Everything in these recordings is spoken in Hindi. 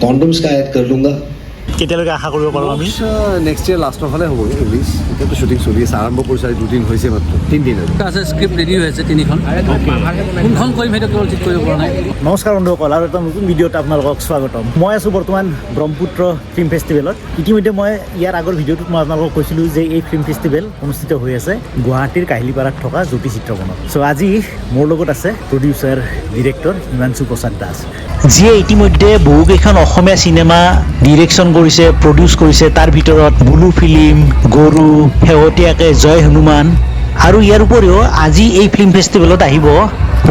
कॉन्डम्स का ऐड कर लूँगा। কেতিয়ালৈকে আশা কৰিব পাৰোঁ আমি? নেক্সট ইয়াৰ লাষ্টৰ ফালে হ'ব ৰিলিজ। এতিয়াতো শ্বুটিং চলি আছে, আৰম্ভ কৰিছে, 2 দিন হৈছে মাত্ৰ, 3 দিন আছে। স্ক্ৰিপ্ট ৰেডি হৈ আছে 3খন। কোনখন কৰিম সেইটো কেৱল ঠিক কৰিব পৰা নাই। নমস্কাৰ বন্ধুসকল, আৰু এটা নতুন ভিডিঅ'ত আপোনালোকক স্বাগতম। মই আছোঁ বৰ্তমান ব্ৰহ্মপুত্ৰ ফিল্ম ফেষ্টিভেলত। ইতিমধ্যে মই ইয়াৰ আগৰ ভিডিঅ'টোত মই আপোনালোকক কৈছিলোঁ যে এই ফিল্ম ফেষ্টিভেল অনুষ্ঠিত হৈ আছে গুৱাহাটীৰ কাহিলীপাৰাত থকা জ্যোতি চিত্ৰবনত। চ' আজি মোৰ লগত আছে প্ৰডিউচাৰ ডিৰেক্টৰ হিমাংশু প্ৰসাদ দাস, যিয়ে ইতিমধ্যে বহুকেইখন অসমীয়া চিনেমা ডিৰেকশ্যন কৰিছে, প্ৰডিউচ কৰিছে। তাৰ ভিতৰত বুলু ফিল্ম, গৰু, শেহতীয়াকৈ জয় হনুমান, আৰু ইয়াৰ উপৰিও আজি এই ফিল্ম ফেষ্টিভেলত আহিব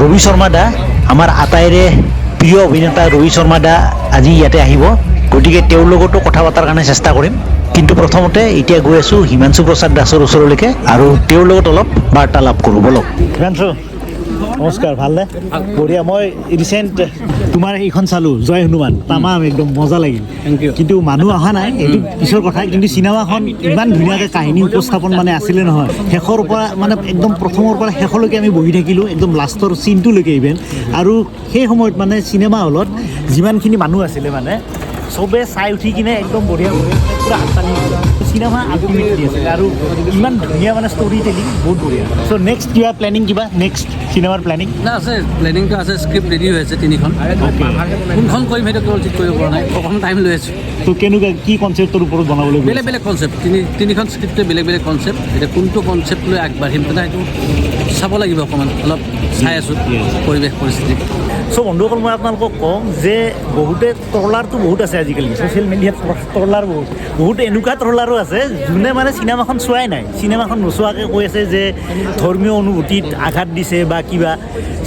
ৰবি শৰ্মা দা। আমাৰ আটাইৰে প্ৰিয় অভিনেতা ৰবি শৰ্মা দা আজি ইয়াতে আহিব, গতিকে তেওঁৰ লগতো কথা পতাৰ কাৰণে চেষ্টা কৰিম। কিন্তু প্ৰথমতে এতিয়া গৈ আছোঁ হিমাংশু প্ৰসাদ দাসৰ ওচৰলৈকে আৰু তেওঁৰ লগত অলপ বাৰ্তালাপ কৰোঁ। বলক হিমাংশু, নমস্কাৰ। ভালনে? বঢ়িয়া। মই ৰিচেণ্ট তোমাৰ এইখন চালোঁ, জয় হনুমান, তামাম একদম মজা লাগিল। কিন্তু মানুহ অহা নাই, এইটো পিছৰ কথা। কিন্তু চিনেমাখন ইমান ধুনীয়াকৈ কাহিনী উপস্থাপন মানে আছিলে নহয়, শেষৰ পৰা মানে একদম প্ৰথমৰ পৰা শেষলৈকে আমি বহি থাকিলোঁ, একদম লাষ্টৰ চিনটোলৈকে ইভেন। আৰু সেই সময়ত মানে চিনেমা হলত যিমানখিনি মানুহ আছিলে মানে চবে চাই উঠি কিনে একদম বঢ়িয়া বঢ়িয়া পুৰা আটানি চিনেমা আল্টিমেটলি আছিলে, আৰু ইমান ধুনীয়া মানে ষ্টৰি টেলিং, বহুত বঢ়িয়া। চ' নেক্সট কিবা প্লেনিং, কিবা নেক্সট চিনেমাৰ প্লেনিং? না আছে, প্লেনিংটো আছে। স্ক্ৰিপ্ট ৰেডি হৈ আছে 3খন। কোনখন কৰিম সেইটো কেৱল ঠিক কৰিব পৰা নাই, অকণমান টাইম লৈ আছোঁ। তো কেনেকুৱা কি কনচেপ্টৰ ওপৰত বনাবলৈ? বেলেগ বেলেগ কনচেপ্ট, তিনিখন স্ক্ৰিপ্টে বেলেগ বেলেগ কনচেপ্ট। এতিয়া কোনটো কনচেপ্ট লৈ আগবাঢ়িম তেতিয়া সেইটো চাব লাগিব, অকণমান অলপ চাই আছোঁ পৰিৱেশ পৰিস্থিতি। চ' বন্ধুসকল, মই আপোনালোকক কওঁ যে বহুতে ট্ৰলাৰটো বহুত আছে আজিকালি, ছ'চিয়েল মিডিয়াত ট্ৰলাৰ বহুত এনেকুৱা ট্ৰলাৰো আছে যোনে মানে চিনেমাখন চোৱাই নাই, চিনেমাখন নোচোৱাকৈ কৈ আছে যে ধৰ্মীয় অনুভূতিত আঘাত দিছে বা কিবা।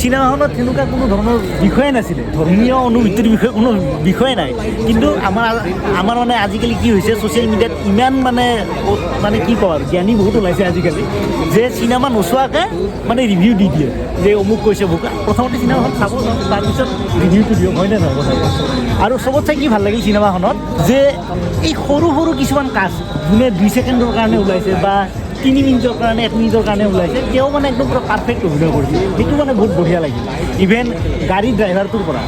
চিনেমাখনত তেনেকুৱা কোনো ধৰণৰ বিষয়ে নাছিলে, ধৰ্মীয় অনুভূতিৰ বিষয়ে কোনো বিষয়ে নাই। কিন্তু আমাৰ মানে আজিকালি কি হৈছে, ছ'চিয়েল মিডিয়াত ইমান মানে কি কওঁ আৰু, জ্ঞানী বহুত ওলাইছে আজিকালি, যে চিনেমা নোচোৱাকৈ মানে ৰিভিউ দি দিয়ে যে অমুক কৈছে ভোক। প্ৰথমতে চিনেমাখন চাব, তাৰপিছত ৰিভিউটো দিয়ক, হয়নে নহয় কথা? আৰু চবতছে কি ভাল লাগিল চিনেমাখনত, যে এই সৰু সৰু কিছুমান কাজ যোনে 2 ছেকেণ্ডৰ কাৰণে ওলাইছে বা 3 মিনিটৰ কাৰণে, 1 মিনিটৰ কাৰণে ওলাইছে, তেওঁ মানে একদম পুৰা পাৰফেক্ট অভিনয় কৰিছে। সেইটো মানে বহুত বঢ়িয়া লাগিল। ইভেন গাড়ী ড্ৰাইভাৰটোৰ পৰা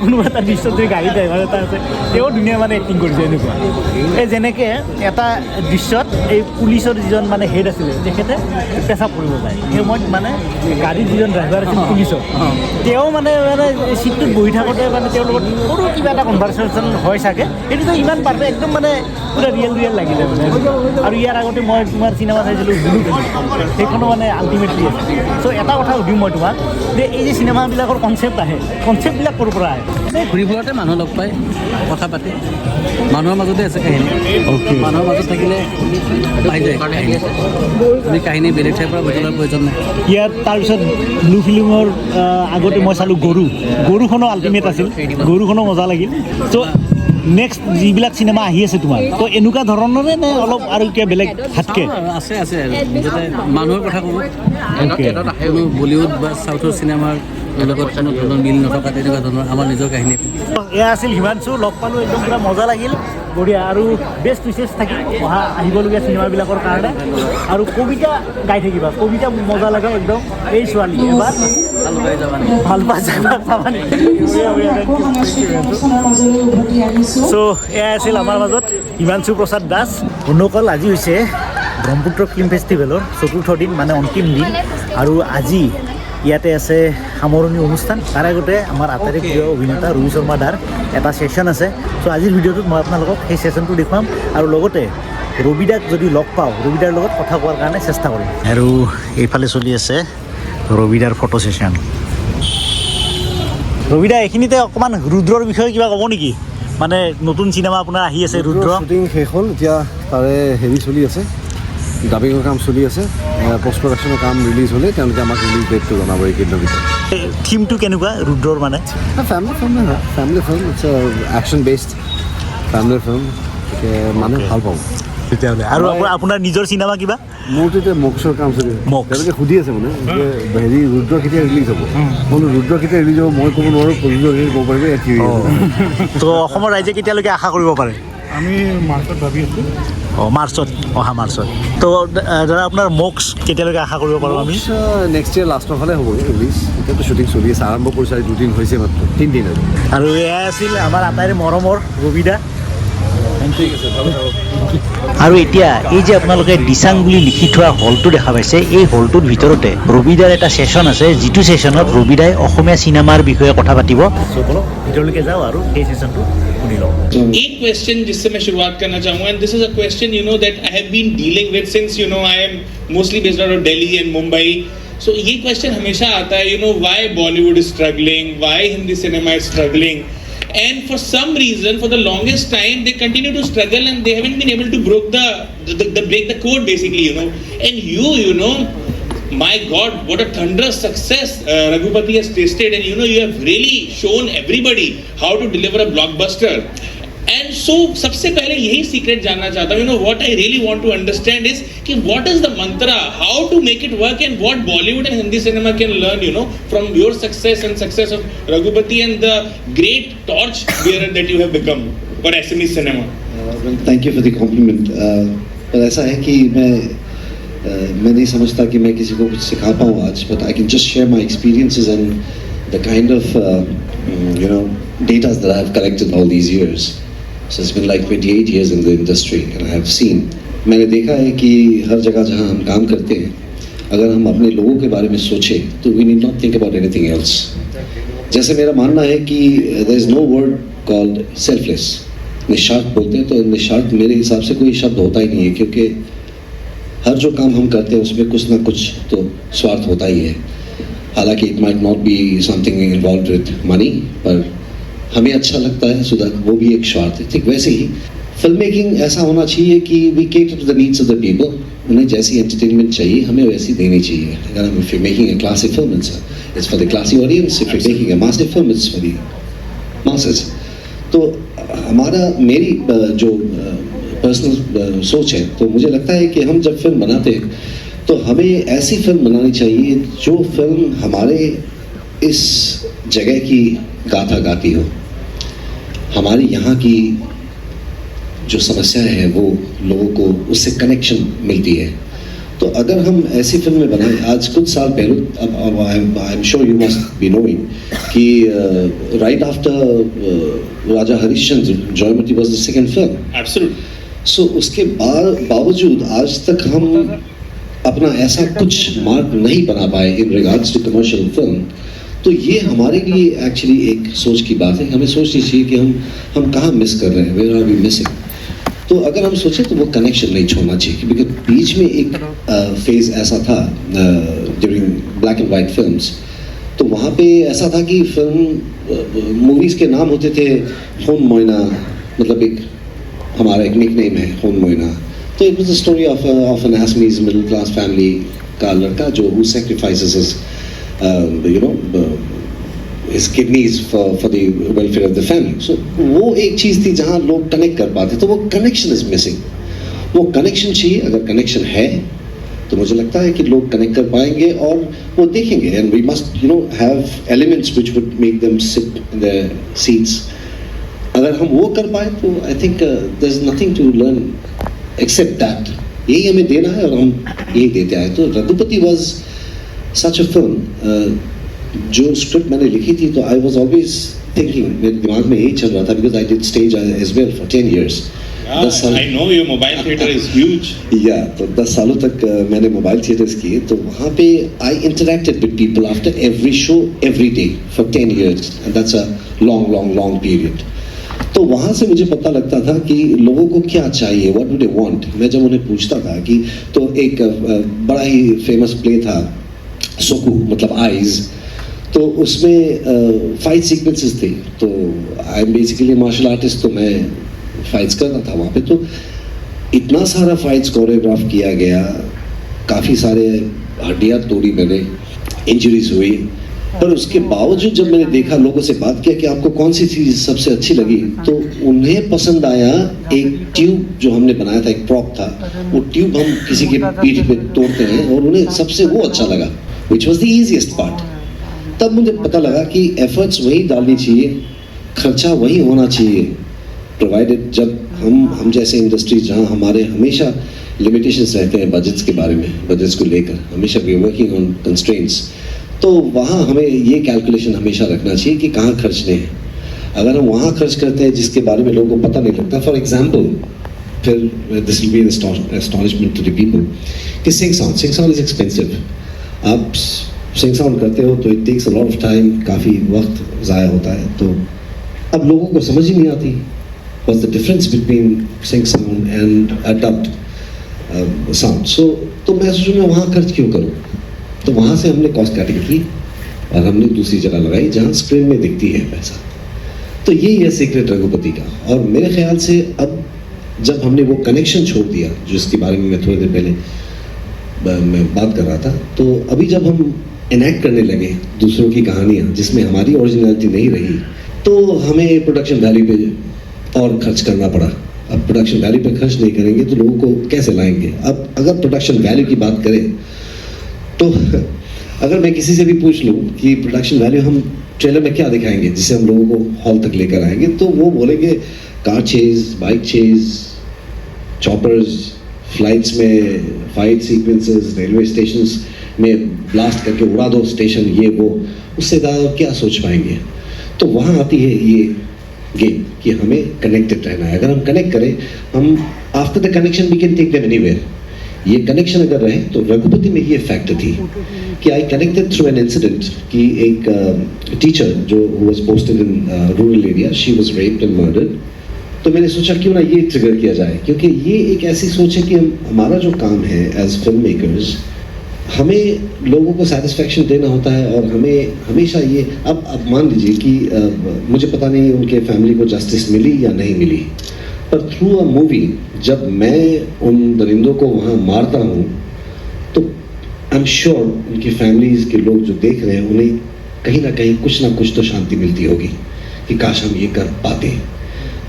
কোনোবা এটা দৃশ্যত যদি গাড়ী ড্ৰাইভাৰ এটা আছে, তেওঁ ধুনীয়া মানে এক্টিং কৰিছে। এনেকুৱা এই যেনেকৈ এটা দৃশ্যত এই পুলিচৰ যিজন মানে হেড আছিলে, তেখেতে পেচাব কৰিব যায়, সেই সময়ত মানে গাড়ীৰ যিজন ড্ৰাইভাৰ আছিল পুলিচৰ, তেওঁ মানে চিটটোত বহি থাকোঁতে মানে তেওঁৰ লগত সৰু কিবা এটা কনভাৰ্চেশ্যন হয় চাগে। সেইটোতো ইমান পাৰফেক্ট, একদম মানে পুৰা ৰিয়েল লাগিলে মানে। আৰু ইয়াৰ আগতে মই তোমাৰ চিনেমা চাইছিলোঁ বুলু ফিল্ম, সেইখনো মানে আল্টিমেটলি আছে। চ' এটা কথা সুধিম মই তোমাক, যে এই যে চিনেমাবিলাকৰ কনচেপ্ট আহে, কনচেপ্টবিলাক ক'ৰ পৰা আহে? ঘূৰি ফুৰোঁতে মানুহ লগ পাই কথা পাতি, মানুহৰ মাজতে আছে কাহিনী। মানুহৰ মাজত থাকিলে পাই যায় কাহিনী। তুমি কাহিনী বেলেগ ঠাইৰ পৰা বুজিবলৈ প্ৰয়োজন নাই। ইয়াত তাৰপিছত ব্লু ফিল্মৰ আগতে মই চালোঁ গৰুখনো আল্টিমেট আছিল, গৰুখনো মজা লাগিল। চ' নেক্সট যিবিলাক চিনেমা আহি আছে তোমাৰ, তো এনেকুৱা ধৰণৰে নে অলপ আৰু কিবা বেলেগ হাতকে? আছে যাতে মানুহৰ কথা ক'ব, কোনো বলিউড বা চাউথৰ চিনেমাৰ লগত কোনো ধৰণৰ মিল নথকা তেনেকুৱা ধৰণৰ আমাৰ নিজৰ কাহিনী। এয়া আছিল হিমাংশু, লগ পালোঁ, একদম পুৰা মজা লাগিল, বঢ়িয়া। আৰু বেষ্ট উইচেছ থাকিল আহিবলগীয়া চিনেমাবিলাকৰ কাৰণে। আৰু কবিতা গাই থাকিবা, কবিতা মজা লাগে একদম। এই ছোৱালী এবাৰ ভাল পাই যাবা। চ' এয়া আছিল আমাৰ মাজত হিমাংশু প্ৰসাদ দাস। বন্ধুসকল, আজি হৈছে ব্ৰহ্মপুত্ৰ ফিল্ম ফেষ্টিভেলৰ 4ৰ্থ দিন, মানে অন্তিম দিন। আৰু আজি ইয়াতে আছে সামৰণি অনুষ্ঠান। তাৰ আগতে আমাৰ আটাইৰে প্ৰিয় অভিনেতা ৰবি শৰ্মা দাৰ এটা ছেশ্যন আছে। চ' আজিৰ ভিডিঅ'টোত মই আপোনালোকক সেই ছেশ্যনটো দেখুৱাম, আৰু লগতে ৰবিদাক যদি লগ পাওঁ, ৰবিদাৰ লগত কথা কোৱাৰ কাৰণে চেষ্টা কৰিম। আৰু এইফালে চলি আছে ৰবিদাৰ ফটো ছেশ্যন। ৰবিদা, এইখিনিতে অকণমান ৰুদ্ৰৰ বিষয়ে কিবা ক'ব নেকি? মানে নতুন চিনেমা আপোনাৰ আহি আছে ৰুদ্ৰ। শ্বুটিং শেষ হ'ল, এতিয়া তাৰে চলি আছে, ডাবিঙৰ কাম চলি আছে, পষ্ট প্ৰডাকশ্যনৰ কাম ৰিলিজ হ'লে তেওঁলোকে আমাক ৰিলিজ ডেটটো জনাব এইকেইদিনৰ ভিতৰত। থিমটো কেনেকুৱা ৰুদ্ৰৰ? মানে family film, it's action based family film, মানুহে ভাল পাব তেতিয়াহ'লে। আৰু আপোনাৰ নিজৰ চিনেমা কিবা? মোৰতো এতিয়া মক্সৰ কাম চলি আছে, তেওঁলোকে সুধি আছে মানে যে ৰুদ্ৰ কেতিয়া ৰিলিজ হ'ব। মই ৰুদ্ৰ কেতিয়া ৰিলিজ হ'ব মই ক'ব নোৱাৰোঁ, ৰুদ্ৰ ক'ব পাৰিব ইয়াত। তো অসমৰ ৰাইজে কেতিয়ালৈকে আশা কৰিব পাৰে? আমি মাৰ্চত ভাবি আছোঁ, অঁ মাৰ্চত, অহা মাৰ্চত। তো দাদা আপোনাৰ মক্স কেতিয়ালৈকে আশা কৰিব পাৰোঁ আমি? নেক্সট ইয়েৰ লাষ্টৰ ফালে হ'ব ৰিলিজ। এতিয়াতো শ্বুটিং চলি আছে, আৰম্ভ কৰিছে, 2 দিন হৈছে মাত্ৰ, 3 দিন আৰু। আৰু এয়াই আছিল আমাৰ আটাইৰে মৰমৰ ৰবিদা। ঠিক আছে, ভালে থাকক। আৰু এতিয়া এই যে আপোনালোকে দিচাং বুলি লিখি থোৱা হলটো দেখা পাইছে, এই হলটোৰ ভিতৰতে ৰবিদাৰ এটা ছেশ্যন আছে, যিটো ছেশ্যনত ৰবিদাই অসমীয়া চিনেমাৰ বিষয়ে কথা পাতিব। বলক ভিতৰলৈকে যাওঁ আৰু সেই ছেশ্যনটো শুনি লওঁ। एक क्वेश्चन जिससे मैं शुरुआत करना चाहूँगा, and this is a question that I have been dealing with since I am mostly based out of Delhi and Mumbai. So ये क्वेश्चन हमेशा आता है, why Bollywood is struggling, why Hindi cinema is struggling, and for some reason, for the longest time, they continue to struggle and they haven't been able to break the code basically, and my God, what a thunderous success Raghupati has tasted, and you have really shown everybody how to deliver a blockbuster. And so सबसे पहले यही सीक्रेट जानना चाहता हूँ, what I really want to understand is कि what is the mantra, how to make it work, and what Bollywood and Hindi cinema can learn, from your success and success of Raghupati and the great torch bearer that you have become for Assamese cinema. Well, thank you for the compliment. पर ऐसा है कि मैं नहीं समझता कि मैं किसी को कुछ सिखा पाऊँ आज, but I can just share my experiences and the kind of data that I have collected all these years. So it's been like 28 years in the industry, and I have seen. मैंने देखा है कि हर जगह जहाँ हम काम करते हैं, अगर हम अपने लोगों के बारे में सोचें, तो we need not think about anything else. जैसे मेरा मानना है कि there is no word called selfless. निस्वार्थ बोलते हैं, तो निस्वार्थ मेरे हिसाब से कोई शब्द होता ही नहीं है, क्योंकि हर जो काम हम करते हैं उसमें कुछ ना कुछ तो स्वार्थ होता ही है. हालांकि it might not be something involved with money, पर हमें अच्छा लगता है सो दैट वो भी एक स्वार्थ है. ठीक वैसे ही फिल्म मेकिंग ऐसा होना चाहिए कि we cater to the needs of the people. उन्हें जैसी एंटरटेनमेंट चाहिए हमें वैसी देनी चाहिए. अगर हम if you making a classy film it's for the classy audience, if you making a massive film it's for the masses. तो मेरी जो पर्सनल सोच है, तो मुझे लगता है कि हम जब फिल्म बनाते हैं तो हमें ऐसी फिल्म बनानी चाहिए जो फिल्म हमारे इस जगह की गाथा गाती हो, हमारी यहाँ की जो समस्याएं हैं वो लोगों को उससे कनेक्शन मिलती है. तो अगर हम ऐसी फिल्में बनाएं, आज कुछ साल पहले, अब I am sure you must be knowing कि right after Raja Harishchandra, Joymati was the second film. Absolutely. So उसके बावजूद आज तक हम अपना ऐसा कुछ मार्क नहीं बना पाए in regards to commercial film. तो ये हमारे लिए एक्चुअली एक सोच की बात है. हमें सोचनी चाहिए कि हम कहाँ मिस कर रहे हैं, वेयर आर वी मिसिंग. तो अगर हम सोचें तो वो कनेक्शन नहीं छोड़ना चाहिए, बिकॉज बीच में एक फेज ऐसा था during black and white films. तो वहाँ पे ऐसा था कि फिल्म मूवीज़ के नाम होते थे होन मोइना, मतलब एक हमारा एक निक नेम है होन मोइना. तो it was the story of an Assamese middle class family का लड़का जो who sacrifices his kidneys for the welfare of the family. So वो एक चीज़ थी जहाँ लोग कनेक्ट कर पाते. तो वो कनेक्शन इज मिसिंग. वो कनेक्शन चाहिए. अगर कनेक्शन है तो मुझे लगता है कि लोग कनेक्ट कर पाएंगे और वो देखेंगे. And we must have elements which would make them sit in their seats. अगर हम वो कर पाए तो I think there is nothing to learn except that. यही हमें देना है और हम यही देते आए. तो Raghupati was such a film. जो स्क्रिप्ट मैंने लिखी थी तो आई वॉज ऑलवेज थिंकिंग, मेरे दिमाग में यही चल रहा था, because I did stage as well for 10 years. I know your mobile theater is huge. तो 10 सालों तक मैंने मोबाइल थिएटर्स किए. तो वहाँ पे I interacted with people after every show every day for 10 years, and that's a long period. तो वहाँ से मुझे पता लगता था कि लोगों को क्या चाहिए, व्हाट डू दे वांट. मैं जब उन्हें पूछता था कि, तो एक बड़ा ही फेमस प्ले था सोकू, मतलब आइज. तो उसमें फाइट सीक्वेंसेस थे. तो I am basically martial artist, तो मैं फाइट्स कर रहा था वहाँ पे. तो इतना सारा फाइट्स कोरियोग्राफ किया गया, काफ़ी सारे हड्डियाँ तोड़ी मैंने, इंजरीज हुई. पर उसके बावजूद जब मैंने देखा, लोगों से बात किया कि आपको कौन सी चीज़ सबसे अच्छी लगी, तो उन्हें पसंद आया एक ट्यूब जो हमने बनाया था, एक प्रॉप था. वो ट्यूब हम किसी के पीठ पे तोड़ते हैं और उन्हें सबसे वो अच्छा लगा, which was the easiest part. तब मुझे पता लगा कि एफर्ट्स वही डालनी चाहिए, खर्चा वही होना चाहिए, प्रोवाइडेड जब हम जैसे इंडस्ट्रीज जहाँ हमारे हमेशा लिमिटेशंस रहते हैं बजट्स के बारे में, बजट्स को लेकर हमेशा वी वर्किंग ऑन कंस्ट्रेंट्स, तो वहाँ हमें ये कैलकुलेशन हमेशा रखना चाहिए कि कहाँ खर्चने हैं। अगर हम वहाँ खर्च करते हैं जिसके बारे में लोगों को पता नहीं लगता, फॉर एग्जाम्पल, फिर this will be astonishment to the people कि सिंग साउंड इज एक्सपेंसिव। आप सिंग साउंड करते हो तो it takes a lot of time, काफ़ी वक्त ज़ाया होता है, तो अब लोगों को समझ ही नहीं आती what's the difference between sync sound and a dubbed sound. So तो मैं सोचूं मैं वहाँ खर्च क्यों करूँ, तो वहाँ से हमने कॉस्ट कटिंग की और हमने दूसरी जगह लगाई जहाँ स्क्रीन में दिखती है पैसा। तो यही है सीक्रेट रघुपति का। और मेरे ख्याल से अब जब हमने वो कनेक्शन छोड़ दिया, जिसके बारे में मैं थोड़ी देर पहले मैं बात कर रहा था, तो अभी जब हम इनैक्ट करने लगे दूसरों की कहानियाँ जिसमें हमारी ओरिजिनलिटी नहीं रही, तो हमें प्रोडक्शन वैल्यू पे और खर्च करना पड़ा। अब प्रोडक्शन वैल्यू पे खर्च नहीं करेंगे तो लोगों को कैसे लाएंगे। अब अगर प्रोडक्शन वैल्यू की बात करें तो अगर मैं किसी से भी पूछ लूँ कि प्रोडक्शन वैल्यू हम ट्रेलर में क्या दिखाएंगे जिससे हम लोगों को हॉल तक लेकर आएंगे, तो वो बोलेंगे car chase, bike chase, choppers, flights में फाइट सीक्वेंसेस, रेलवे स्टेशंस में ब्लास्ट करके उड़ा दो स्टेशन, ये वो, उससे ज़्यादा क्या सोच पाएंगे। तो वहाँ आती है ये गेम कि हमें कनेक्टेड रहना है। अगर हम कनेक्ट करें, हम after the connection we can take them anywhere. ये कनेक्शन अगर रहे तो रघुपति में ये फैक्टर थी कि I connected through an incident कि एक टीचर जो was posted in rural area, she was raped and murdered. तो मैंने सोचा क्यों ना ये ट्रिगर किया जाए, क्योंकि ये एक ऐसी सोच है कि हमारा जो काम है एज फिल्म मेकर्स, हमें लोगों को सेटिस्फैक्शन देना होता है और हमें हमेशा ये अब मान लीजिए कि मुझे पता नहीं उनके फैमिली को जस्टिस मिली या नहीं मिली, पर थ्रू अ मूवी जब मैं उन दरिंदों को वहाँ मारता हूँ तो आई एम श्योर उनकी फैमिलीज के लोग जो देख रहे हैं उन्हें कहीं ना कहीं कुछ ना कुछ तो शांति मिलती होगी कि काश हम ये कर पाते।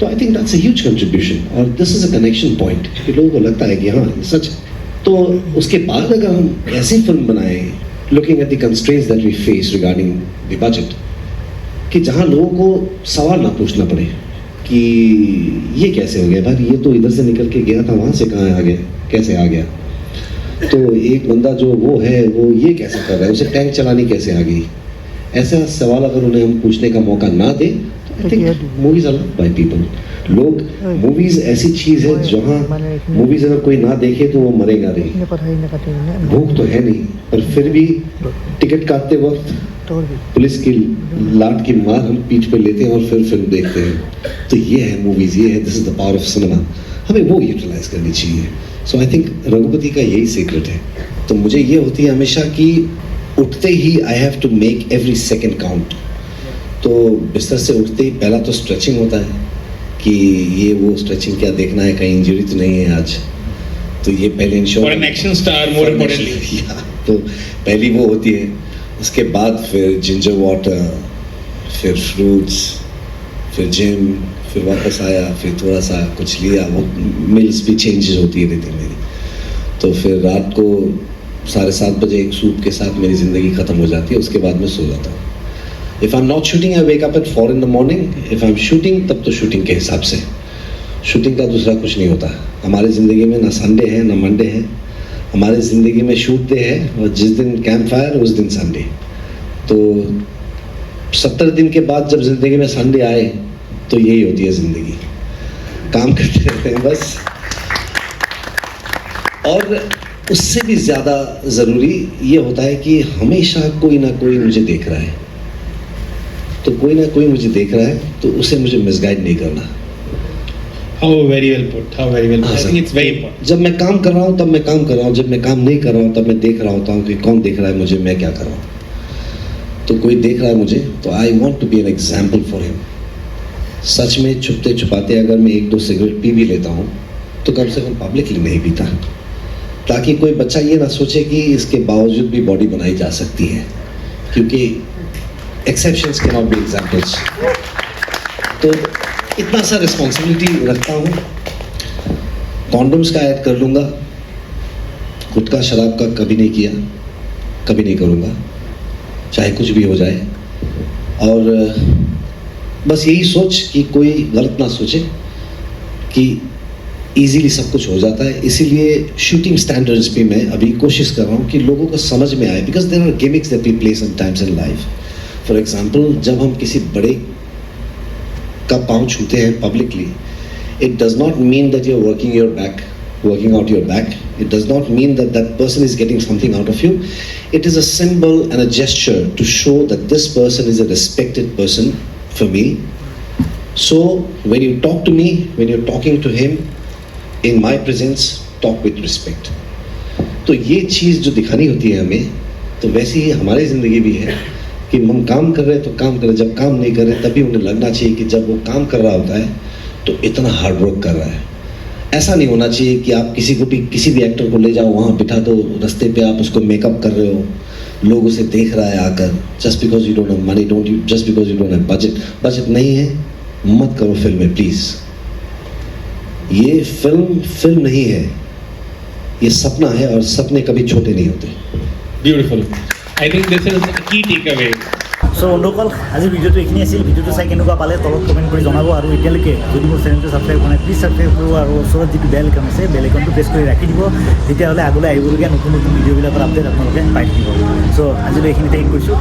तो I think that's a huge contribution और this is a connection point कि लोगों को लगता है कि हाँ ये सच है। तो उसके बाद अगर हम ऐसी फिल्म बनाएं looking at the constraints that we face regarding the budget, कि जहाँ लोगों को सवाल ना पूछना पड़े कि ये कैसे हो गया भाई, ये तो इधर से निकल के गया था, वहाँ से कहाँ आ गया, कैसे आ गया। तो एक बंदा जो वो है वो ये कैसे कर रहा है, उसे टैंक चलानी कैसे आ गई। ऐसा सवाल अगर उन्हें हम पूछने का मौका ना दें तो I think movies are loved by people. लोग मूवीज ऐसी चीज़ है जहाँ मूवीज अगर कोई ना देखे तो वो मरेगा नहीं। भूख तो है नहीं, पर फिर भी टिकट काटते वक्त पुलिस की लाट की मार हम पीठ पे लेते हैं और फिर फिल्म देखते हैं। तो ये है मूवीज, ये है, this is the power of cinema. हमें वो यूटिलाइज करनी चाहिए। सो आई थिंक रघुपति का यही सीक्रेट है। तो मुझे ये होती है हमेशा कि उठते ही I have to make every second count. तो बिस्तर से उठते ही पहला तो स्ट्रेचिंग होता है कि ये वो स्ट्रेचिंग क्या देखना है, कहीं इंजरी तो नहीं है आज, तो ये पहले ensure for an action star more importantly. तो पहली वो होती है। उसके बाद फिर जिंजर वाटर, फिर फ्रूट्स, फिर जिम, फिर वापस आया, फिर थोड़ा सा कुछ लिया, वो मील्स भी चेंजेस होती रहती मेरी। तो फिर रात को 7:30 बजे एक सूप के साथ मेरी ज़िंदगी ख़त्म हो जाती है। उसके बाद मैं सो जाता हूँ। If I am not shooting I wake up at 4 in the morning। If I am shooting तब तो शूटिंग के हिसाब से, शूटिंग का दूसरा कुछ नहीं होता। हमारी ज़िंदगी में ना संडे है ना मंडे है, हमारी ज़िंदगी में शूट डे है और जिस दिन कैंप फायर उस दिन संडे। तो 70 दिन के बाद जब ज़िंदगी में संडे आए तो यही होती है ज़िंदगी, काम करते रहते हैं बस। और उससे भी ज़्यादा ज़रूरी ये होता है कि हमेशा कोई ना कोई मुझे देख रहा है। तो कोई ना कोई मुझे देख रहा है तो उसे मुझे मिसगाइड नहीं करना। How very well put. How very well put. I think it's very important. जब मैं काम कर रहा हूँ तब मैं काम कर रहा हूँ, जब मैं काम नहीं कर रहा हूँ तब मैं देख रहा होता हूँ कि कौन देख रहा है मुझे, मैं क्या कर रहा हूँ। तो कोई देख रहा है मुझे तो I want to be an example for him. सच में छुपते छुपाते अगर मैं 1-2 सिगरेट पी भी लेता हूँ तो कम से कम पब्लिकली नहीं पीता, ताकि कोई बच्चा ये ना सोचे कि इसके बावजूद भी बॉडी बनाई जा सकती है, क्योंकि exceptions can not be examples. तो इतना सा रिस्पॉन्सिबिलिटी रखता हूँ। कॉन्डोम्स का ऐड कर लूँगा, गुटखा शराब का कभी नहीं किया, कभी नहीं करूँगा, चाहे कुछ भी हो जाए। और बस यही सोच कि कोई गलत ना सोचे कि इजीली सब कुछ हो जाता है, इसीलिए शूटिंग स्टैंडर्ड्स पे मैं अभी कोशिश कर रहा हूँ कि लोगों को समझ में आए, because there are gimmicks that we play sometimes in life. For example, जब हम किसी बड़े का पाँव छूते हैं publicly, it does not mean that you're working out your back. It does not mean that that person is getting something out of you. It is a symbol and a gesture to show that this person is a respected person for me. So when you talk to me, when you're talking to him in my presence, talk with respect. तो ये चीज़ जो दिखानी होती है हमें, तो वैसे ही हमारी ज़िंदगी भी है कि हम काम कर रहे हैं तो काम करें, जब काम नहीं कर रहे तभी उन्हें लगना चाहिए कि जब वो काम कर रहा होता है तो इतना हार्ड वर्क कर रहा है. ऐसा नहीं होना चाहिए कि आप किसी भी एक्टर को ले जाओ, वहाँ बिठा दो, रास्ते पे आप उसको मेकअप कर रहे हो, लोग उसे देख रहा है आकर, just because you don't have money, just because you don't have budget नहीं है, मत करो फिल्में प्लीज़. ये फिल्म नहीं है, ये सपना है, और सपने कभी छोटे नहीं होते. Beautiful. I think this is a key takeaway. চ' বন্ধুসকল, আজি ভিডিঅ'টো এইখিনি আছিল. ভিডিঅ'টো চাই কেনেকুৱা পালে তলত কমেণ্ট কৰি জনাব, আৰু এতিয়ালৈকে যদি মোৰ চেনেলটো ছাবস্ক্ৰাইব কৰা নাই প্লিজ ছাবস্ক্ৰাইব কৰিব, আৰু ওচৰত যিটো বেল আইকন আছে বেল আইকনটো প্ৰেছ কৰি ৰাখি দিব, তেতিয়াহ'লে আগলৈ আহিবলগীয়া নতুন নতুন ভিডিঅ'বিলাকৰ আপডেট আপোনালোকে পাই থাকিব. চ' আজিলৈ এইখিনিতে শেষ কৰিছোঁ.